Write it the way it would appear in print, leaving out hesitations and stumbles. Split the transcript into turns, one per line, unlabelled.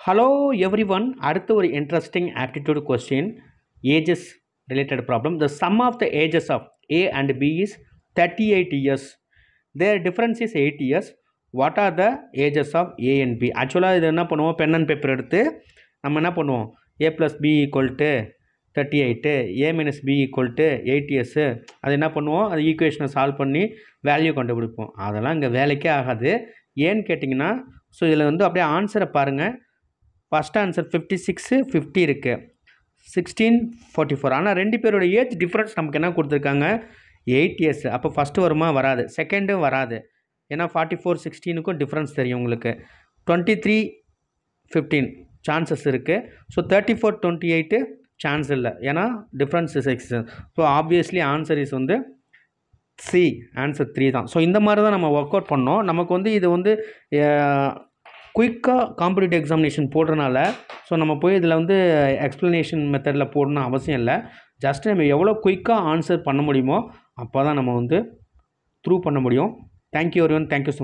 Hello everyone. அடுத்து ஒரு interesting aptitude question. Ages related problem. The sum of the ages of A and B is 38 years. Their difference is 8 years. What are the ages of A and B? ஆக்சுவலாக இது என்ன பண்ணுவோம், pen and paper எடுத்து நம்ம என்ன பண்ணுவோம், A + B = 38, A - B = 8 years. அது என்ன பண்ணுவோம், அது ஈக்குவேஷனை சால்வ் பண்ணி வேல்யூ கண்டுபிடிப்போம். அதெல்லாம் இங்கே வேலைக்கே ஆகாது. ஏன்னு கேட்டிங்கன்னா, ஸோ இதில் வந்து அப்படியே ஆன்சரை பாருங்கள். ஃபஸ்ட் ஆன்சர் 56, 50 இருக்குது, 16, 44. ஆனால் ரெண்டு பேரோட ஏஜ் டிஃப்ரென்ஸ் நமக்கு என்ன கொடுத்துருக்காங்க, 8 years. அப்போ ஃபஸ்ட்டு வருமா, வராது. செகண்டும் வராது, ஏன்னா 44, 16க்கும் டிஃப்ரென்ஸ் தெரியும் உங்களுக்கு. 23, 15 சான்சஸ் இருக்குது. ஸோ 34, 28 சான்ஸ் இல்லை, ஏன்னா difference 6. So obviously answer is வந்து சி, ஆன்சர் 3 தான். ஸோ இந்த மாதிரி தான் நம்ம ஒர்க் அவுட் பண்ணோம். நமக்கு வந்து இது வந்து குயிக்காக காம்படிட்டிவ் எக்ஸாமினேஷன் போடுறனால ஸோ நம்ம போய் இதில் வந்து எக்ஸ்ப்ளனேஷன் மெத்தடில் போடணும் அவசியம் இல்லை. ஜஸ்ட் நம்ம எவ்வளோ குயிக்காக ஆன்சர் பண்ண முடியுமோ அப்போ தான் நம்ம வந்து த்ரூ பண்ண முடியும். Thank you everyone. Thank you so much.